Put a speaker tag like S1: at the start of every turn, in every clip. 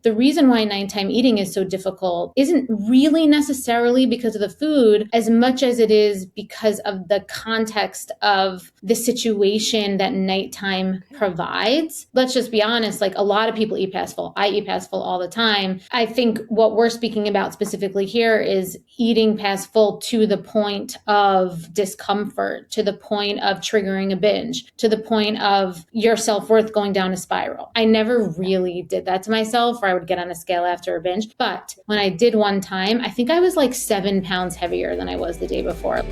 S1: The reason why nighttime eating is so difficult isn't really necessarily because of the food as much as it is because of the context of the situation that nighttime provides. Let's just be honest, like a lot of people eat past full. I eat past full all the time. I think what we're speaking about specifically here is eating past full to the point of discomfort, to the point of triggering a binge, to the point of your self-worth going down a spiral. I never really did that to myself, or I would get on a scale after a binge. But when I did one time, I think I was like 7 pounds heavier than I was the day before.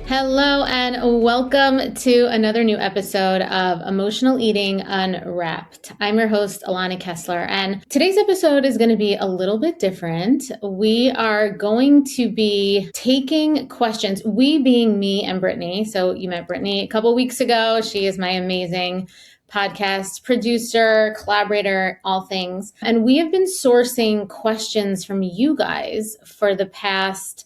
S1: Hello and welcome to another new episode of Emotional Eating Unwrapped. I'm your host, Alana Kessler, and today's episode is going to be a little bit different. We are going to be taking questions, we being me and Brittany. So you met Brittany a couple weeks ago. She is my amazing podcast producer, collaborator, all things. And we have been sourcing questions from you guys for the past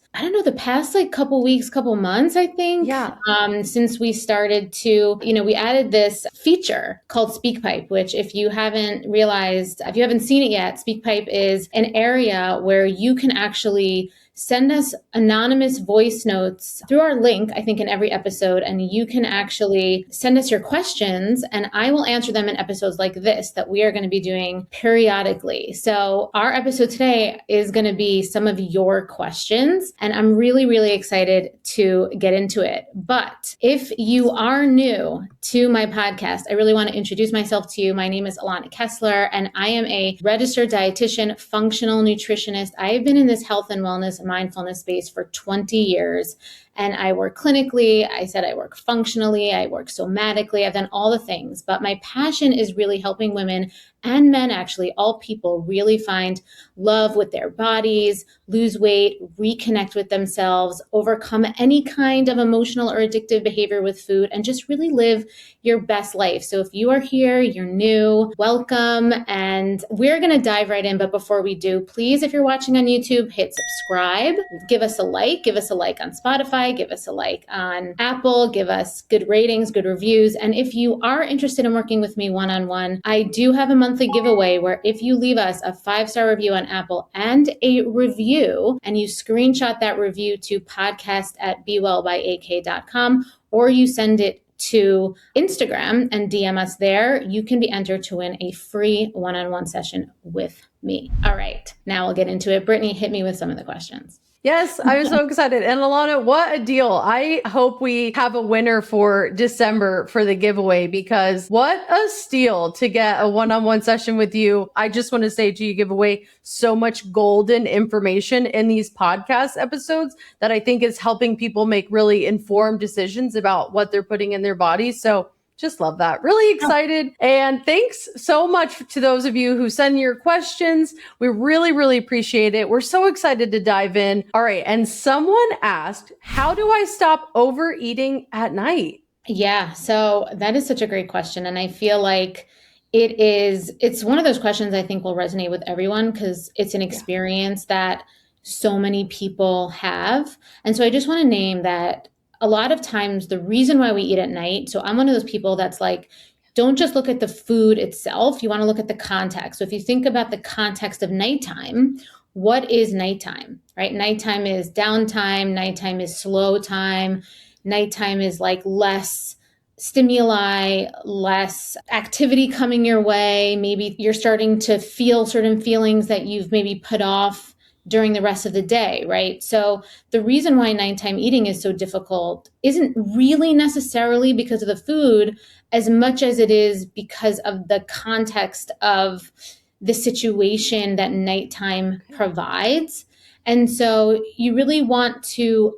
S1: like couple weeks, couple months, I think.
S2: Yeah.
S1: Since we started to, we added this feature called SpeakPipe, which if you haven't seen it yet, SpeakPipe is an area where you can actually send us anonymous voice notes through our link, I think, in every episode. And you can actually send us your questions and I will answer them in episodes like this that we are going to be doing periodically. So our episode today is going to be some of your questions. And I'm really, really excited to get into it. But if you are new to my podcast, I really want to introduce myself to you. My name is Alana Kessler, and I am a registered dietitian, functional nutritionist. I have been in this health and wellness and mindfulness space for 20 years. And I work clinically. I work functionally. I work somatically. I've done all the things. But my passion is really helping women and men, actually, all people, really find love with their bodies, lose weight, reconnect with themselves, overcome any kind of emotional or addictive behavior with food, and just really live your best life. So if you are here, you're new, welcome. And we're going to dive right in. But before we do, please, if you're watching on YouTube, hit subscribe, give us a like on Spotify, give us a like on Apple, give us good ratings, good reviews. And if you are interested in working with me one-on-one, I do have a monthly giveaway where if you leave us a 5-star review on Apple and a review, and you screenshot that review to podcast@bewellbyak.com, or you send it to Instagram and DM us there, you can be entered to win a free one-on-one session with me. All right, now we'll get into it. Brittany, hit me with some of the questions.
S2: Yes, I'm so excited. And Alana, what a deal. I hope we have a winner for December for the giveaway, because what a steal to get a one-on-one session with you. I just want to say to you, give away so much golden information in these podcast episodes that I think is helping people make really informed decisions about what they're putting in their bodies. So just love that. Really excited. And thanks so much to those of you who send your questions. We really, really appreciate it. We're so excited to dive in. All right. And someone asked, how do I stop overeating at night?
S1: Yeah. So that is such a great question. And I feel like it's one of those questions I think will resonate with everyone because it's an experience that so many people have. And so I just want to name that a lot of times the reason why we eat at night, so I'm one of those people that's like, don't just look at the food itself. You want to look at the context. So if you think about the context of nighttime, what is nighttime, right? Nighttime is downtime. Nighttime is slow time. Nighttime is like less stimuli, less activity coming your way. Maybe you're starting to feel certain feelings that you've maybe put off during the rest of the day, right? So the reason why nighttime eating is so difficult isn't really necessarily because of the food as much as it is because of the context of the situation that nighttime provides. And so you really want to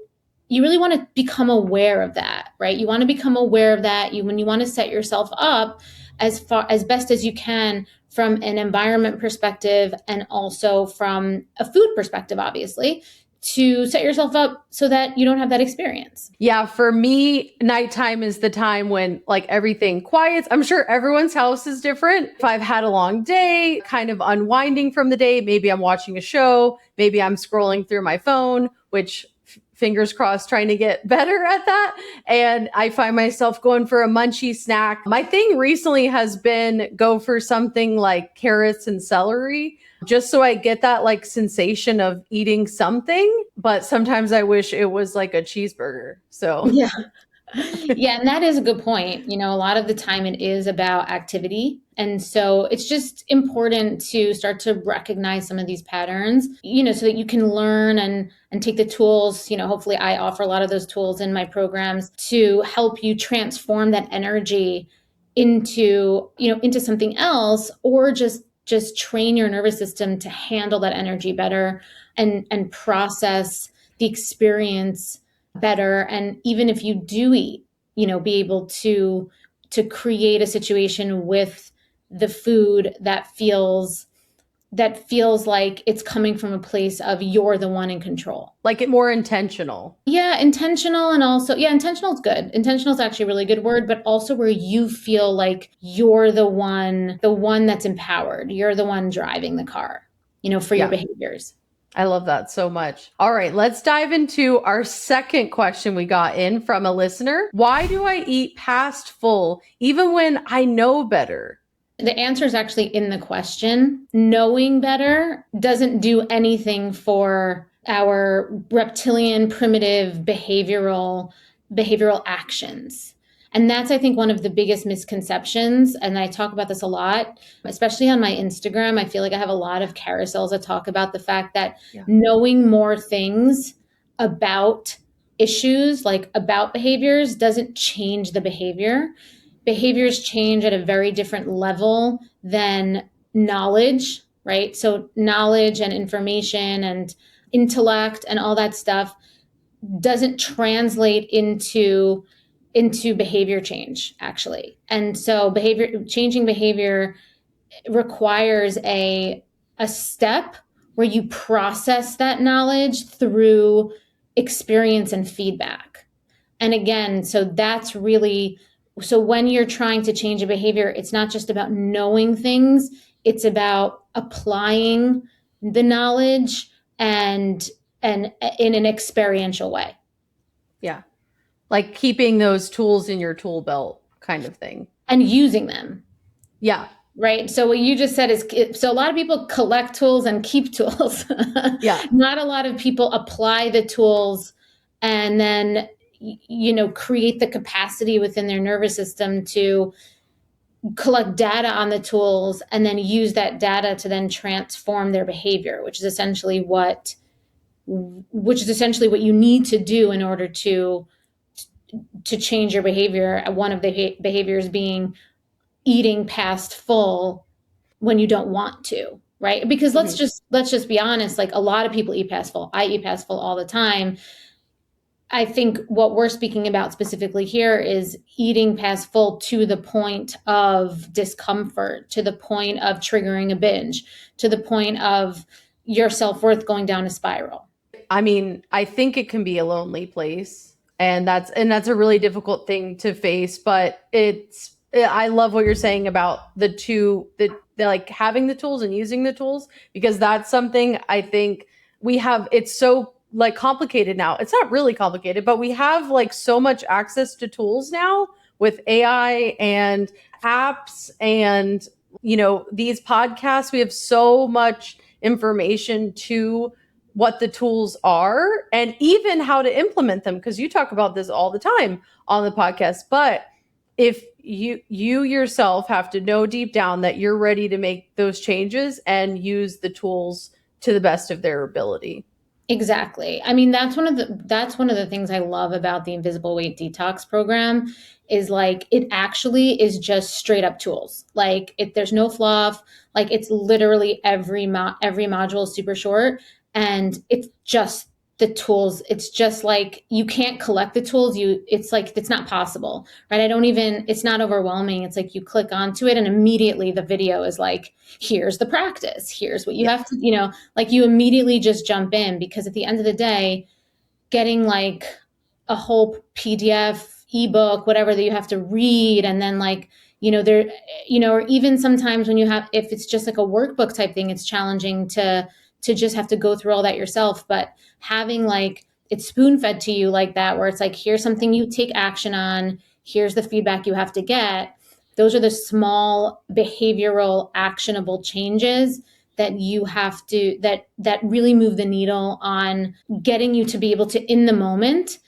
S1: become aware of that, right? You want to become aware of that. When you want to set yourself up as best as you can from an environment perspective and also from a food perspective, obviously, to set yourself up so that you don't have that experience.
S2: Yeah, for me, nighttime is the time when like everything quiets. I'm sure everyone's house is different. If I've had a long day, kind of unwinding from the day, maybe I'm watching a show, maybe I'm scrolling through my phone, which fingers crossed, trying to get better at that. And I find myself going for a munchy snack. My thing recently has been go for something like carrots and celery, just so I get that like sensation of eating something. But sometimes I wish it was like a cheeseburger. So
S1: Yeah. Yeah, and that is a good point. A lot of the time it is about activity. And so it's just important to start to recognize some of these patterns, so that you can learn and take the tools. Hopefully I offer a lot of those tools in my programs to help you transform that energy into something else, or just train your nervous system to handle that energy better and process the experience better. And even if you do eat, be able to create a situation with the food that feels like it's coming from a place of you're the one in control.
S2: like it more intentional.
S1: Yeah, intentional. And also, yeah, intentional is good. Intentional is actually a really good word, but also where you feel like you're the one that's empowered. You're the one driving the car, for your
S2: Yeah.
S1: behaviors.
S2: I love that so much. All right, let's dive into our second question we got in from a listener. Why do I eat past full even when I know better?
S1: The answer is actually in the question. Knowing better doesn't do anything for our reptilian primitive behavioral actions. And that's, I think, one of the biggest misconceptions. And I talk about this a lot, especially on my Instagram. I feel like I have a lot of carousels that talk about the fact that
S2: Yeah.
S1: knowing more things about issues, like about behaviors, doesn't change the behavior. Behaviors change at a very different level than knowledge, right? So knowledge and information and intellect and all that stuff doesn't translate into behavior change, actually. And so changing behavior requires a step where you process that knowledge through experience and feedback. And again, so when you're trying to change a behavior, it's not just about knowing things, it's about applying the knowledge and in an experiential way.
S2: Yeah. Like keeping those tools in your tool belt kind of thing.
S1: And using them.
S2: Yeah.
S1: Right. So what you just said is, so a lot of people collect tools and keep tools.
S2: Yeah.
S1: Not a lot of people apply the tools and then, create the capacity within their nervous system to collect data on the tools and then use that data to then transform their behavior, which is essentially what you need to do in order to change your behavior. One of the behaviors being eating past full when you don't want to, right? Because let's
S2: Mhm.
S1: just be honest, like a lot of people eat past full. I eat past full all the time. I think what we're speaking about specifically here is eating past full to the point of discomfort, to the point of triggering a binge, to the point of your self-worth going down a spiral.
S2: I mean, I think it can be a lonely place, and that's a really difficult thing to face, but I love what you're saying about the like having the tools and using the tools, because that's something I think it's so like complicated now. It's not really complicated, but we have like so much access to tools now with AI and apps and these podcasts. We have so much information to what the tools are and even how to implement them, because you talk about this all the time on the podcast. But if you yourself have to know deep down that you're ready to make those changes and use the tools to the best of their ability.
S1: Exactly. I mean, that's one of the things I love about the Invisible Weight Detox program is like it actually is just straight up tools. Like there's no fluff. Like it's literally every module is super short and it's just the tools. It's just like you can't collect the tools. It's like it's not possible, right? It's not overwhelming. It's like you click onto it and immediately the video is like, here's the practice. Here's what you
S2: Yeah.
S1: have to, like you immediately just jump in, because at the end of the day, getting like a whole PDF, ebook, whatever that you have to read, and then like, there, or even sometimes if it's just like a workbook type thing, it's challenging to just have to go through all that yourself. But having like it's spoon fed to you like that, where it's like, here's something you take action on, here's the feedback you have to get. Those are the small behavioral actionable changes that you have to, that really move the needle on getting you to be able to, in the moment,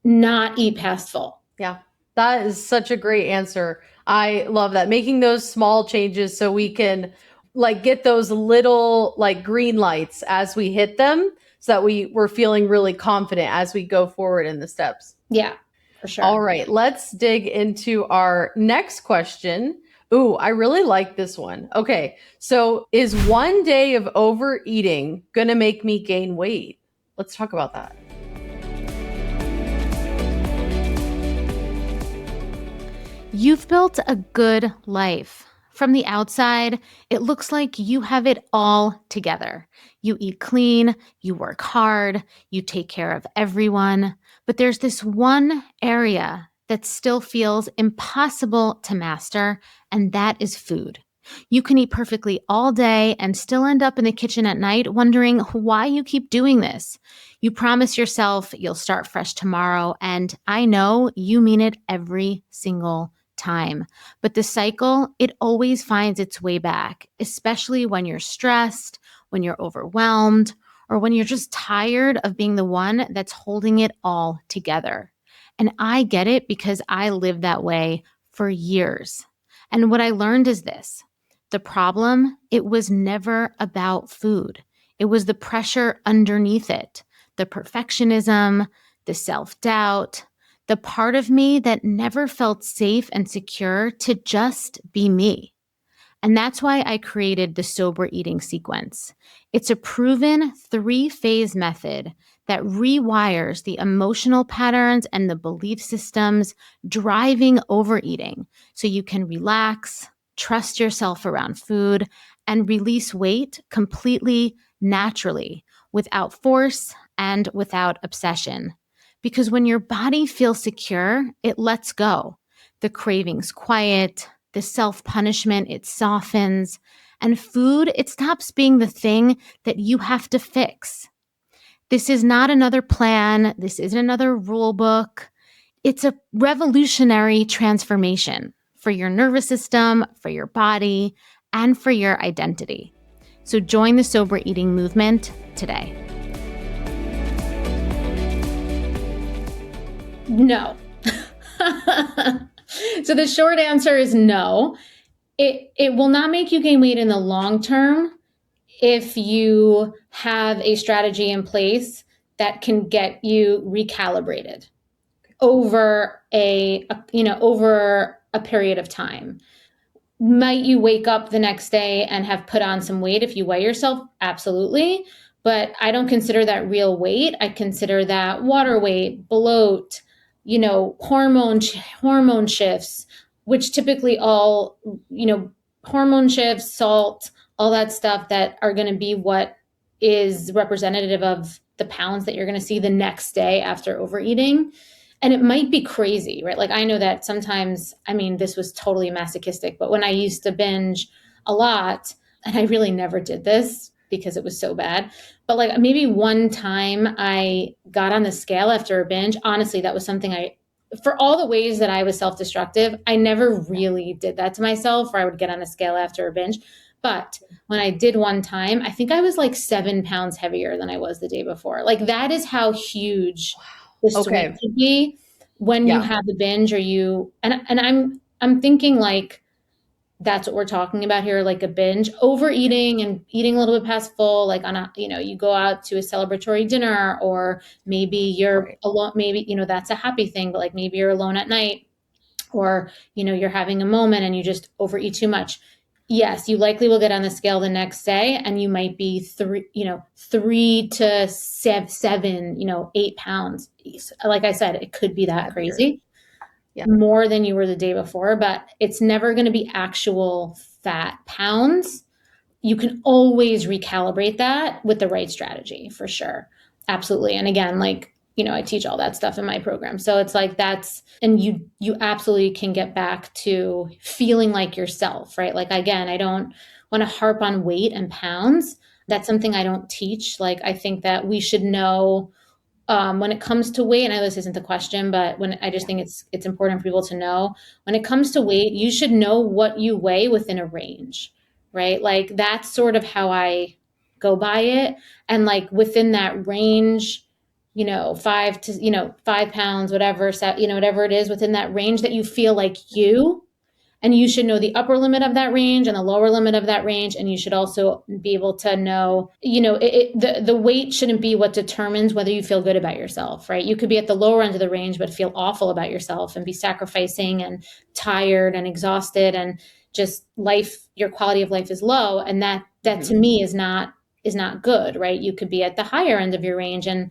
S1: not eat past full.
S2: Yeah, that is such a great answer. I love that. Making those small changes so we can like get those little like green lights as we hit them so that we're feeling really confident as we go forward in the steps.
S1: Yeah, for sure.
S2: All right, let's dig into our next question. Ooh, I really like this one. Okay, so is one day of overeating going to make me gain weight? Let's talk about that.
S1: You've built a good life. From the outside, it looks like you have it all together. You eat clean, you work hard, you take care of everyone. But there's this one area that still feels impossible to master, and that is food. You can eat perfectly all day and still end up in the kitchen at night wondering why you keep doing this. You promise yourself you'll start fresh tomorrow, and I know you mean it every single time. But the cycle, it always finds its way back, especially when you're stressed, when you're overwhelmed, or when you're just tired of being the one that's holding it all together. And I get it because I lived that way for years. And what I learned is this: the problem, it was never about food. It was the pressure underneath it, the perfectionism, the self-doubt, the part of me that never felt safe and secure to just be me. And that's why I created the sober eating sequence. It's a proven 3-phase method that rewires the emotional patterns and the belief systems driving overeating so you can relax, trust yourself around food, and release weight completely naturally, without force and without obsession. Because when your body feels secure, it lets go. The cravings quiet, the self-punishment, it softens, and food, it stops being the thing that you have to fix. This is not another plan. This isn't another rule book. It's a revolutionary transformation for your nervous system, for your body, and for your identity. So join the sober eating movement today. No. So the short answer is no. It will not make you gain weight in the long term if you have a strategy in place that can get you recalibrated over over a period of time. Might you wake up the next day and have put on some weight if you weigh yourself? Absolutely. But I don't consider that real weight. I consider that water weight, bloat, hormone shifts, which typically all, hormone shifts, salt, all that stuff that are going to be what is representative of the pounds that you're going to see the next day after overeating. And it might be crazy, right? Like I know that sometimes, this was totally masochistic, but when I used to binge a lot, and I really never did this because it was so bad, but like maybe one time I got on the scale after a binge. Honestly, that was something for all the ways that I was self-destructive, I never really did that to myself, where I would get on a scale after a binge. But when I did one time, I think I was like 7 pounds heavier than I was the day before. Like that is how huge the swing could be when you have a binge, or I'm thinking like that's what we're talking about here, like a binge, overeating and eating a little bit past full, like on a, you go out to a celebratory dinner, or maybe you're alone, maybe, that's a happy thing, but like maybe you're alone at night, or, you're having a moment and you just overeat too much. Yes, you likely will get on the scale the next day and you might be 3 to 7, 8 pounds. Like I said, it could be that crazy. Yeah. More than you were the day before, but it's never going to be actual fat pounds. You can always recalibrate that with the right strategy, for sure. Absolutely. And again, like, I teach all that stuff in my program. So it's like and you absolutely can get back to feeling like yourself, right? Like, again, I don't want to harp on weight and pounds. That's something I don't teach. Like, I think that we should know when it comes to weight, and I know this isn't the question, but when I just
S2: Yeah.
S1: think it's important for people to know, when it comes to weight, you should know what you weigh within a range, right? Like that's sort of how I go by it. And like within that range, 5 to 5 pounds, whatever, whatever it is within that range that you feel like and you should know the upper limit of that range and the lower limit of that range. And you should also be able to know, the weight shouldn't be what determines whether you feel good about yourself, right? You could be at the lower end of the range, but feel awful about yourself and be sacrificing and tired and exhausted and just your quality of life is low. And that
S2: Mhm.
S1: to me is not good, right? You could be at the higher end of your range and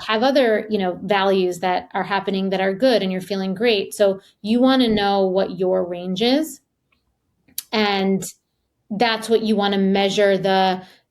S1: have other values that are happening that are good and you're feeling great. So you want to know what your range is, and that's what you want to measure.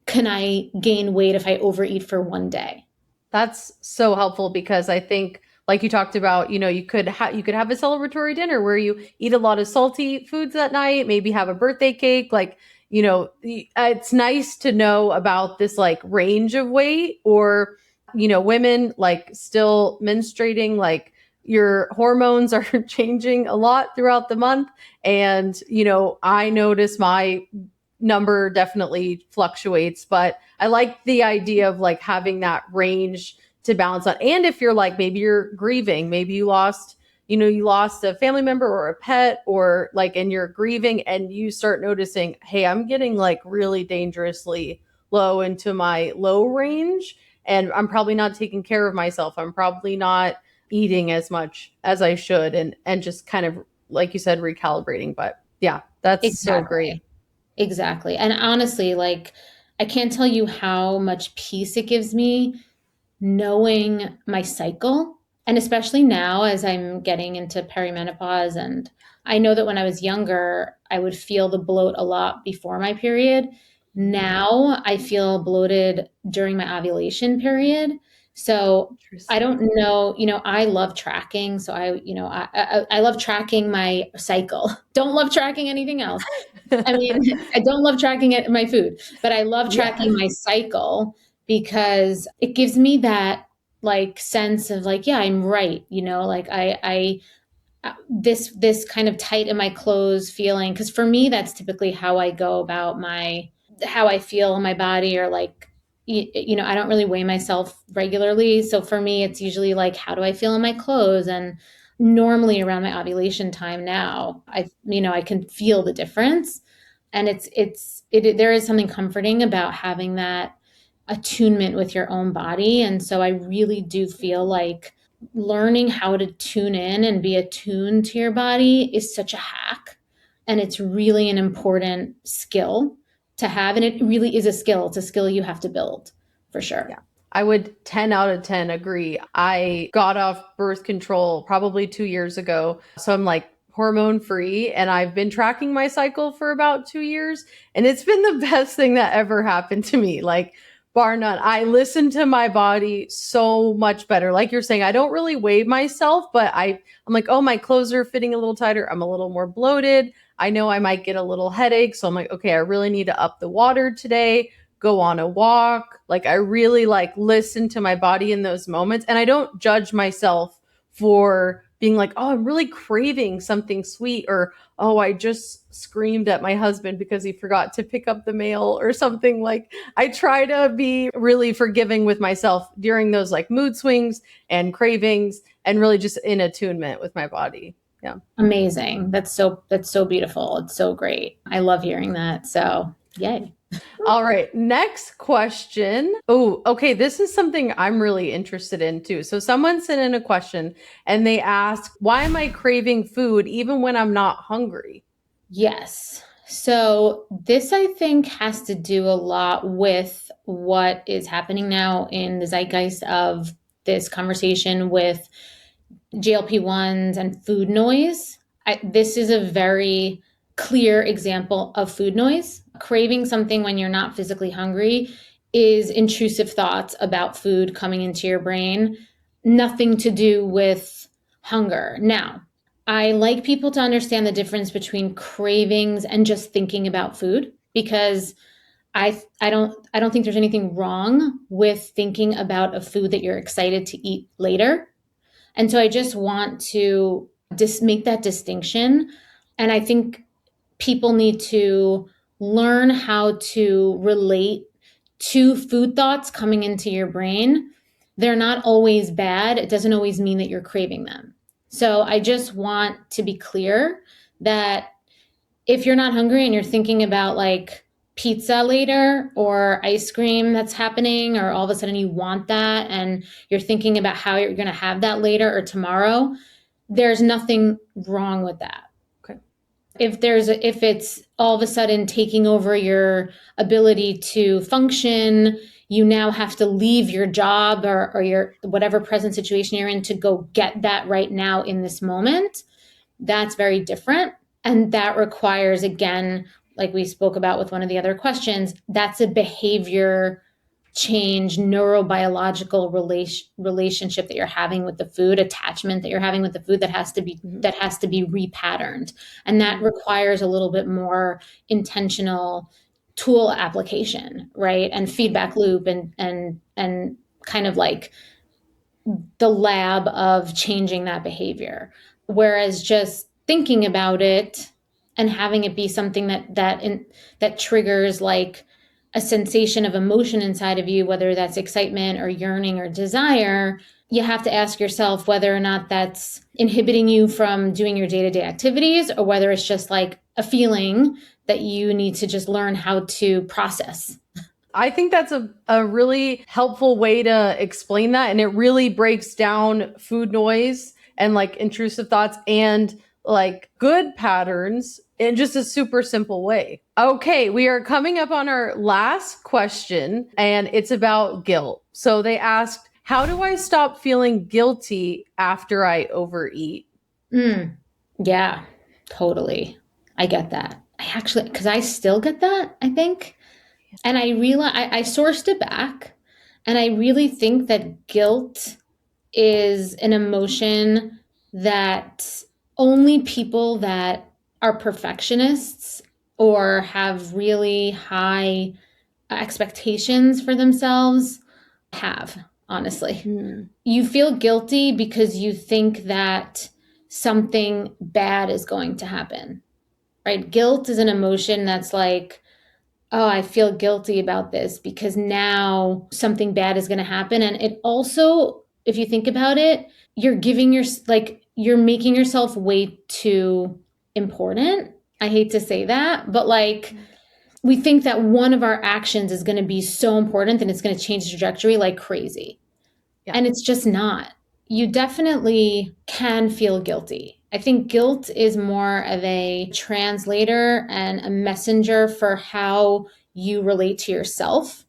S1: Can I gain weight if I overeat for one day?
S2: That's so helpful because I think, like you talked about, you could have a celebratory dinner where you eat a lot of salty foods that night, maybe have a birthday cake. Like, it's nice to know about this like range of weight, or women like still menstruating, like your hormones are changing a lot throughout the month, and I notice my number definitely fluctuates, but I like the idea of like having that range to balance on. And if you're like, maybe you're grieving, maybe you lost a family member or a pet, or like, and you're grieving and you start noticing, hey, I'm getting like really dangerously low into my low range, and I'm probably not taking care of myself. I'm probably not eating as much as I should, and just kind of, like you said, recalibrating. But yeah, that's so great.
S1: Exactly. And honestly, like I can't tell you how much peace it gives me knowing my cycle. And especially now as I'm getting into perimenopause, and I know that when I was younger, I would feel the bloat a lot before my period. Now I feel bloated during my ovulation period. So I don't
S2: Interesting.
S1: know, I love tracking. So I love tracking my cycle. Don't love tracking anything else. I mean, I don't love tracking my food, but I love
S2: Yeah.
S1: tracking my cycle because it gives me that like sense of like, yeah, I'm right. Like this kind of tight in my clothes feeling. Cause for me, that's typically how I go about how I feel in my body, or like, I don't really weigh myself regularly. So for me, it's usually like, how do I feel in my clothes? And normally around my ovulation time now, I can feel the difference. And there is something comforting about having that attunement with your own body. And so I really do feel like learning how to tune in and be attuned to your body is such a hack. And it's really an important skill to have. And it really is a skill. It's a skill you have to build for sure.
S2: Yeah. I would 10 out of 10 agree. I got off birth control probably 2 years ago. So I'm like hormone free, and I've been tracking my cycle for about 2 years. And it's been the best thing that ever happened to me. Like, bar none. I listen to my body so much better. Like you're saying, I don't really weigh myself, but I'm like, oh, my clothes are fitting a little tighter. I'm a little more bloated. I know I might get a little headache. So I'm like, okay, I really need to up the water today, go on a walk. Like I really like listen to my body in those moments, and I don't judge myself for being like, "Oh, I'm really craving something sweet," or "Oh, I just screamed at my husband because he forgot to pick up the mail," or something. Like I try to be really forgiving with myself during those like mood swings and cravings, and really just in attunement with my body. Yeah.
S1: Amazing. That's so beautiful. It's so great. I love hearing that. So yay.
S2: All right, next question. Oh, okay. This is something I'm really interested in too. So, someone sent in a question and they ask, why am I craving food even when I'm not hungry?
S1: Yes. So this, I think, has to do a lot with what is happening now in the zeitgeist of this conversation with GLP-1s and food noise. This is a very clear example of food noise. Craving something when you're not physically hungry is intrusive thoughts about food coming into your brain, nothing to do with hunger. Now, I like people to understand the difference between cravings and just thinking about food, because I don't think there's anything wrong with thinking about a food that you're excited to eat later. And so I just want to make that distinction. And I think people need to learn how to relate to food thoughts coming into your brain. They're not always bad. It doesn't always mean that you're craving them. So I just want to be clear that if you're not hungry and you're thinking about like pizza later or ice cream that's happening, or all of a sudden you want that and you're thinking about how you're going to have that later or tomorrow, there's nothing wrong with that.
S2: Okay.
S1: If it's all of a sudden taking over your ability to function, you now have to leave your job or your whatever present situation you're in to go get that right now in this moment, that's very different. And that requires, again, like we spoke about with one of the other questions, that's a behavior change, neurobiological relationship that you're having with the food, attachment that you're having with the food that has to be repatterned. And that requires a little bit more intentional tool application, right? And feedback loop and kind of like the lab of changing that behavior. Whereas just thinking about it and having it be something that triggers like a sensation of emotion inside of you, whether that's excitement or yearning or desire, you have to ask yourself whether or not that's inhibiting you from doing your day-to-day activities, or whether it's just like a feeling that you need to just learn how to process.
S2: I think that's a really helpful way to explain that. And it really breaks down food noise and like intrusive thoughts and like good patterns in just a super simple way. Okay, we are coming up on our last question, and it's about guilt. So they asked, how do I stop feeling guilty after I overeat?
S1: Yeah, totally. I get that. Because I still get that, I think. And I realized I sourced it back, and I really think that guilt is an emotion that only people that are perfectionists or have really high expectations for themselves have, honestly. You feel guilty because you think that something bad is going to happen, right? Guilt is an emotion that's like, oh, I feel guilty about this because now something bad is going to happen. And it also, if you think about it, you're making yourself way too important. I hate to say that, but like we think that one of our actions is going to be so important and it's going to change the trajectory like crazy. Yeah. And it's just not. You definitely can feel guilty. I think guilt is more of a translator and a messenger for how you relate to yourself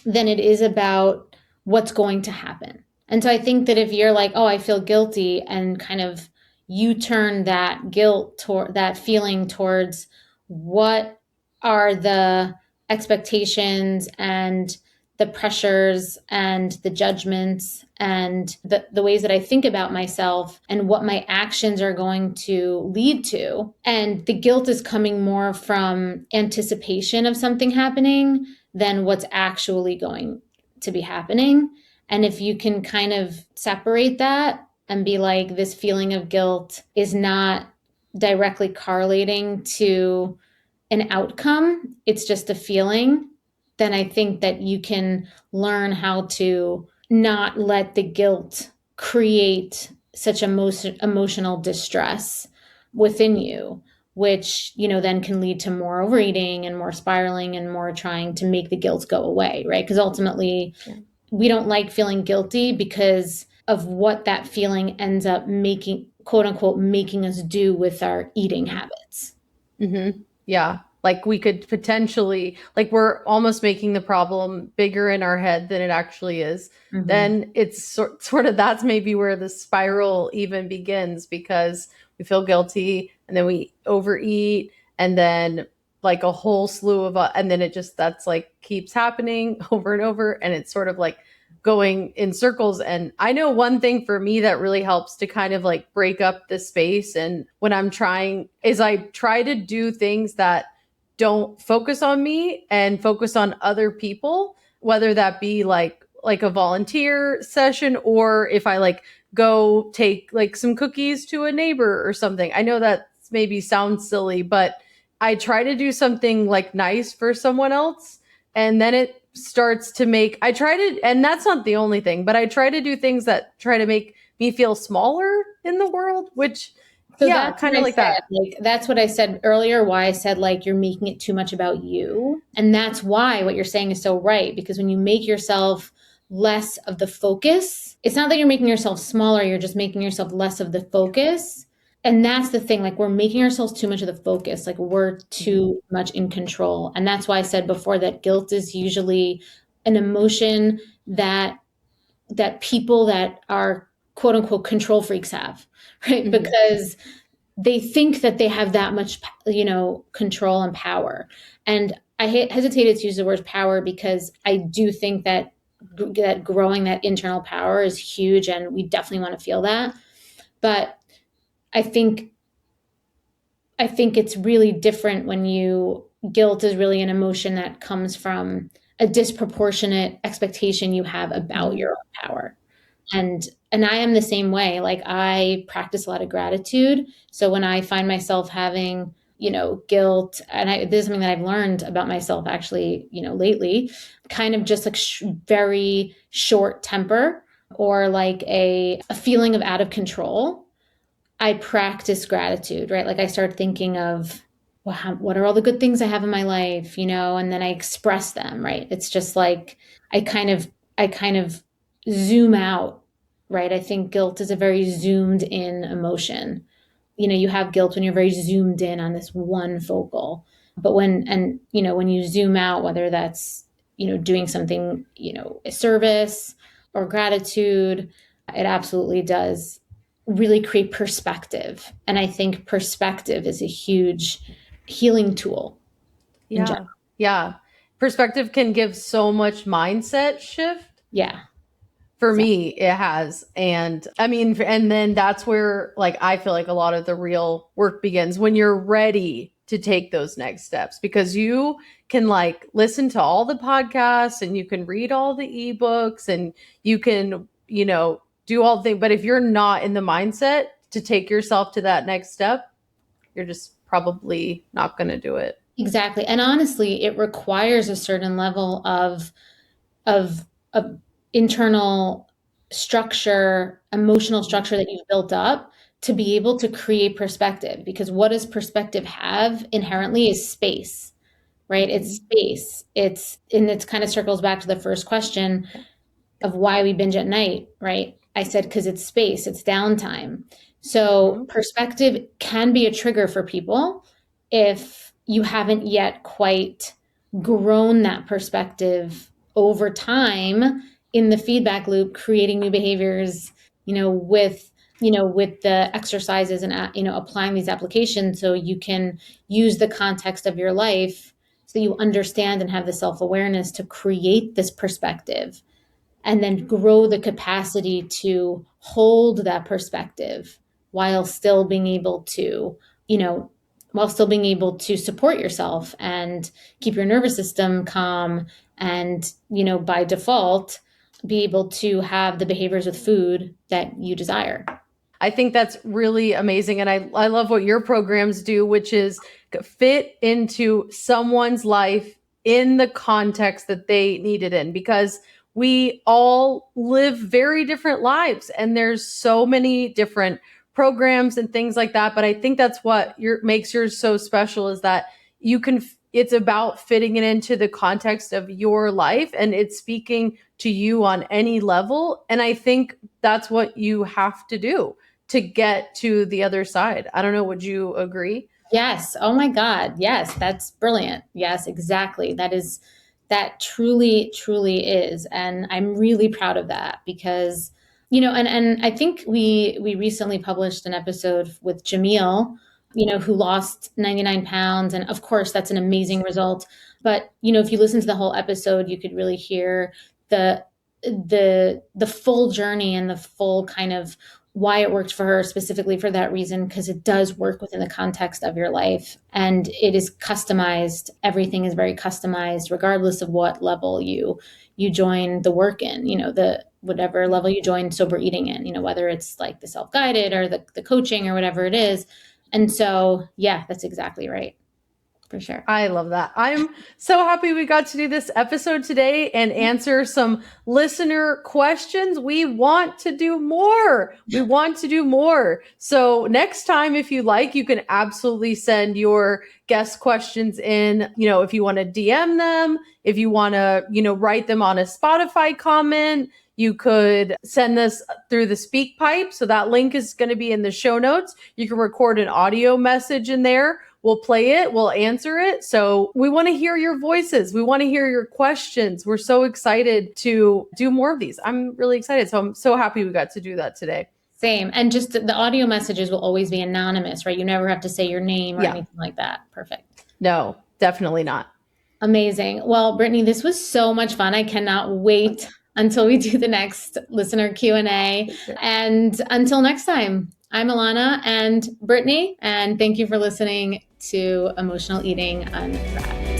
S1: than it is about what's going to happen. And so I think that if you're like, oh, I feel guilty, and kind of you turn that guilt toward that feeling towards what are the expectations and the pressures and the judgments and the ways that I think about myself and what my actions are going to lead to. And the guilt is coming more from anticipation of something happening than what's actually going to be happening. And if you can kind of separate that and be like, this feeling of guilt is not directly correlating to an outcome, it's just a feeling, then I think that you can learn how to not let the guilt create such emotional distress within you, which, then can lead to more overeating and more spiraling and more trying to make the guilt go away, right? Because ultimately, we don't like feeling guilty because of what that feeling ends up making, quote unquote, making us do with our eating habits.
S2: Mm-hmm. Yeah. Like we could potentially, like we're almost making the problem bigger in our head than it actually is. Mm-hmm. Then it's sort of, that's maybe where the spiral even begins, because we feel guilty and then we overeat and then like a whole slew of, and then that's like keeps happening over and over. And it's sort of like going in circles. And I know one thing for me that really helps to kind of like break up the space, and when I'm trying, is I try to do things that don't focus on me and focus on other people, whether that be like a volunteer session, or if I like go take like some cookies to a neighbor or something. I know that maybe sounds silly, but I try to do something like nice for someone else, and then it starts to make, I try to, and that's not the only thing, but I try to do things that try to make me feel smaller in the world, which
S1: So
S2: yeah,
S1: that's what
S2: kind of
S1: I
S2: like
S1: said.
S2: that.
S1: Like that's what I said earlier, why I said like you're making it too much about you. And that's why what you're saying is so right. Because when you make yourself less of the focus, it's not that you're making yourself smaller, you're just making yourself less of the focus. And that's the thing, like we're making ourselves too much of the focus, like we're
S2: Mhm.
S1: too much in control. And that's why I said before that guilt is usually an emotion that people that are quote unquote control freaks have, right?
S2: Mhm.
S1: Because they think that they have that much, control and power. And I hesitated to use the word power because I do think that growing that internal power is huge, and we definitely want to feel that. But I think it's really different when guilt is really an emotion that comes from a disproportionate expectation you have about
S2: Mhm.
S1: your own power. And I am the same way. Like I practice a lot of gratitude. So when I find myself having, guilt, and this is something that I've learned about myself actually, lately, kind of just like very short temper, or like a feeling of out of control, I practice gratitude, right? Like I start thinking of, well, what are all the good things I have in my life, and then I express them, right? It's just like I kind of I kind of zoom out, right? I think guilt is a very zoomed in emotion. You have guilt when you're very zoomed in on this one focal. But when you zoom out, whether that's, doing something, a service or gratitude, it absolutely does really create perspective. And I think perspective is a huge healing tool in general.
S2: Yeah. Yeah. Perspective can give so much mindset shift.
S1: Yeah,
S2: For
S1: exactly.
S2: me, it has. And I mean, and then that's where like I feel like a lot of the real work begins when you're ready to take those next steps, because you can like listen to all the podcasts and you can read all the ebooks and you can, do all the things. But if you're not in the mindset to take yourself to that next step, you're just probably not going to do it.
S1: Exactly. And honestly, it requires a certain level of of internal structure, emotional
S2: Mhm.
S1: structure that you've built up to be able to create perspective. Because what does perspective have inherently is space, right? It's
S2: Mhm.
S1: space. It's kind of circles back to the first question of why we binge at night, right? I said because it's space, it's downtime. So
S2: Mhm.
S1: perspective can be a trigger for people if you haven't yet quite grown that perspective over time in the feedback loop, creating new behaviors, with the exercises and applying these applications, so you can use the context of your life so you understand and have the self-awareness to create this perspective, and then grow the capacity to hold that perspective while still being able to, you know, support yourself and keep your nervous system calm, and, by default, be able to have the behaviors with food that you desire.
S2: I think that's really amazing. And I love what your programs do, which is fit into someone's life in the context that they need it in, because we all live very different lives and there's so many different programs and things like that. But I think that's what makes yours so special, is that you can, it's about fitting it into the context of your life and it's speaking to you on any level. And I think that's what you have to do to get to the other side. I don't know. Would you agree?
S1: Yes. Oh my God. Yes. That's brilliant. Yes, exactly. That truly, truly is. And I'm really proud of that because, and I think we recently published an episode with Jamil, who lost 99 pounds. And of course, that's an amazing result. But, if you listen to the whole episode, you could really hear the full journey and the full kind of why it worked for her specifically for that reason, because it does work within the context of your life and it is customized. Everything is very customized, regardless of what level you join the work in, the whatever level you join sober eating in, whether it's like the self-guided or the coaching or whatever it is. And so, yeah, that's exactly right. For sure.
S2: I love that. I'm so happy we got to do this episode today and answer some listener questions. We want to do more. We want to do more. So next time, if you like, you can absolutely send your guest questions in, if you want to DM them, if you want to, write them on a Spotify comment. You could send this through the speak pipe. So that link is going to be in the show notes. You can record an audio message in there. We'll play it. We'll answer it. So we want to hear your voices. We want to hear your questions. We're so excited to do more of these. I'm really excited. So I'm so happy we got to do that today.
S1: Same. And just the audio messages will always be anonymous, right? You never have to say your name or anything like that. Perfect.
S2: No, definitely not.
S1: Amazing. Well, Brittany, this was so much fun. I cannot wait until we do the next listener Q&A. And until next time, I'm Alana and Brittany, and thank you for listening to Emotional Eating Unwrapped.